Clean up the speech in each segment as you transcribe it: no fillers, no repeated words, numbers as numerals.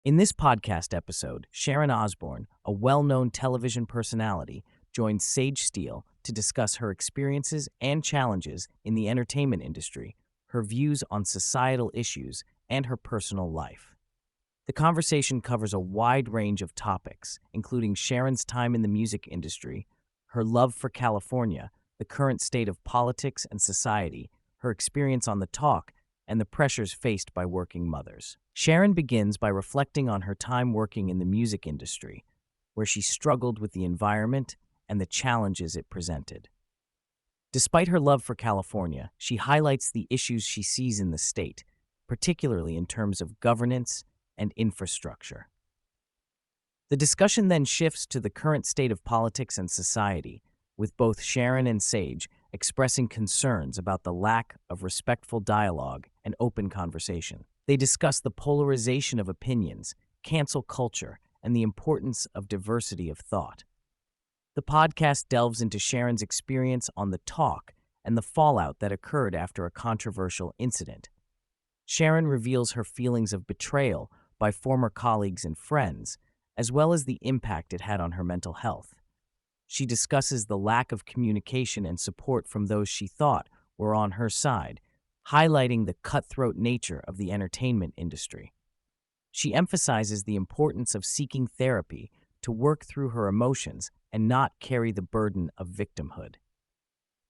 In this podcast episode, Sharon Osbourne, a well-known television personality, joins Sage Steele to discuss her experiences and challenges in the entertainment industry, her views on societal issues, and her personal life. The conversation covers a wide range of topics, including Sharon's time in the music industry, her love for California, the current state of politics and society, her experience on The Talk, and the pressures faced by working mothers. Sharon begins by reflecting on her time working in the music industry, where she struggled with the environment and the challenges it presented. Despite her love for California, she highlights the issues she sees in the state, particularly in terms of governance and infrastructure. The discussion then shifts to the current state of politics and society, with both Sharon and Sage expressing concerns about the lack of respectful dialogue and open conversation. They discuss the polarization of opinions, cancel culture, and the importance of diversity of thought. The podcast delves into Sharon's experience on The Talk and the fallout that occurred after a controversial incident. Sharon reveals her feelings of betrayal by former colleagues and friends, as well as the impact it had on her mental health. She discusses the lack of communication and support from those she thought were on her side, highlighting the cutthroat nature of the entertainment industry. She emphasizes the importance of seeking therapy to work through her emotions and not carry the burden of victimhood.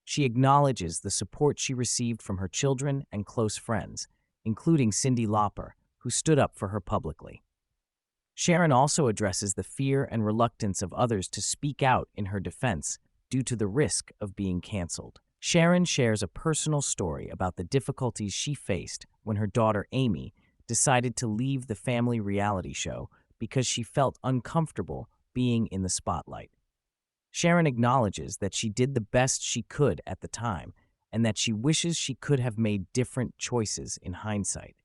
She acknowledges the support she received from her children and close friends, including Cyndi Lauper, who stood up for her publicly. Sharon also addresses the fear and reluctance of others to speak out in her defense due to the risk of being canceled. Sharon shares a personal story about the difficulties she faced when her daughter Amy decided to leave the family reality show because she felt uncomfortable being in the spotlight. Sharon acknowledges that she did the best she could at the time and that she wishes she could have made different choices in hindsight.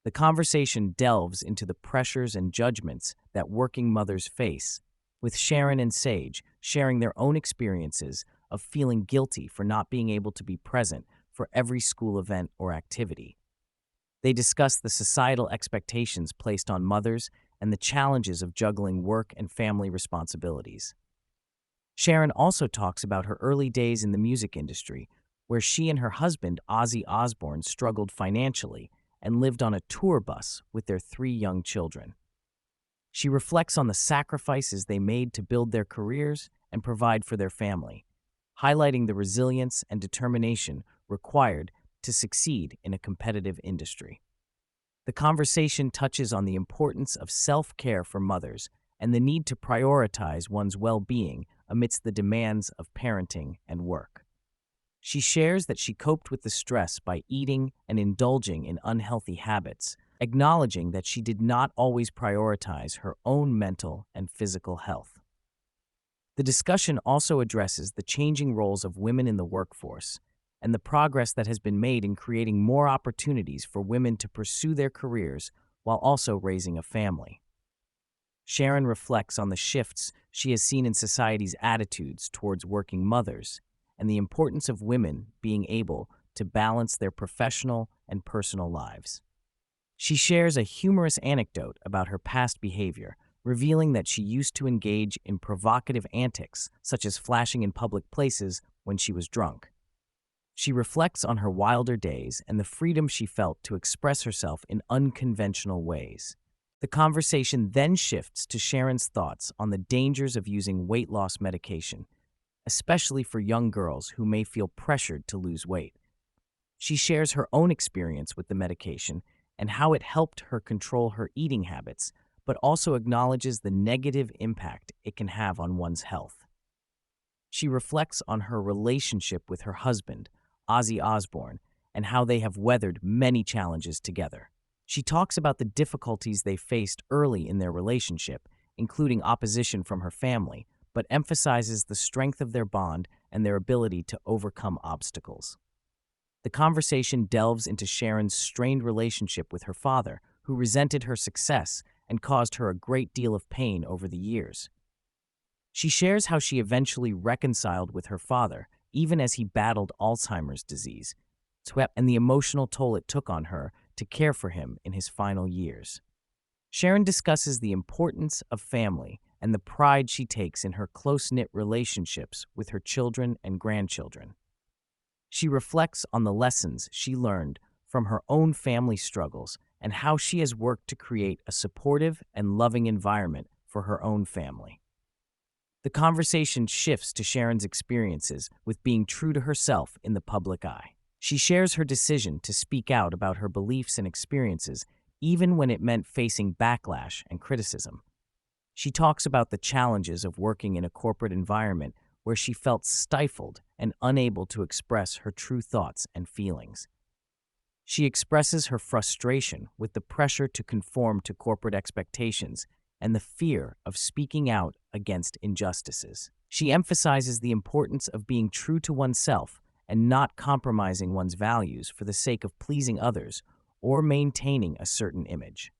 The conversation delves into the pressures and judgments that working mothers face, with Sharon and Sage sharing their own experiences of feeling guilty for not being able to be present for every school event or activity. They discuss the societal expectations placed on mothers and the challenges of juggling work and family responsibilities. Sharon also talks about her early days in the music industry, where she and her husband, Ozzy Osbourne, struggled financially and lived on a tour bus with their 3 young children. She reflects on the sacrifices they made to build their careers and provide for their family, highlighting the resilience and determination required to succeed in a competitive industry. The conversation touches on the importance of self-care for mothers and the need to prioritize one's well-being amidst the demands of parenting and work. She shares that she coped with the stress by eating and indulging in unhealthy habits, acknowledging that she did not always prioritize her own mental and physical health. The discussion also addresses the changing roles of women in the workforce and the progress that has been made in creating more opportunities for women to pursue their careers while also raising a family. Sharon reflects on the shifts she has seen in society's attitudes towards working mothers and the importance of women being able to balance their professional and personal lives. She shares a humorous anecdote about her past behavior, revealing that she used to engage in provocative antics, such as flashing in public places when she was drunk. She reflects on her wilder days and the freedom she felt to express herself in unconventional ways. The conversation then shifts to Sharon's thoughts on the dangers of using weight loss medication, especially for young girls who may feel pressured to lose weight. She shares her own experience with the medication and how it helped her control her eating habits, but also acknowledges the negative impact it can have on one's health. She reflects on her relationship with her husband, Ozzy Osbourne, and how they have weathered many challenges together. She talks about the difficulties they faced early in their relationship, including opposition from her family, but emphasizes the strength of their bond and their ability to overcome obstacles. The conversation delves into Sharon's strained relationship with her father, who resented her success and caused her a great deal of pain over the years. She shares how she eventually reconciled with her father, even as he battled Alzheimer's disease, and the emotional toll it took on her to care for him in his final years. Sharon discusses the importance of family and the pride she takes in her close-knit relationships with her children and grandchildren. She reflects on the lessons she learned from her own family struggles and how she has worked to create a supportive and loving environment for her own family. The conversation shifts to Sharon's experiences with being true to herself in the public eye. She shares her decision to speak out about her beliefs and experiences, even when it meant facing backlash and criticism. She talks about the challenges of working in a corporate environment where she felt stifled and unable to express her true thoughts and feelings. She expresses her frustration with the pressure to conform to corporate expectations and the fear of speaking out against injustices. She emphasizes the importance of being true to oneself and not compromising one's values for the sake of pleasing others or maintaining a certain image.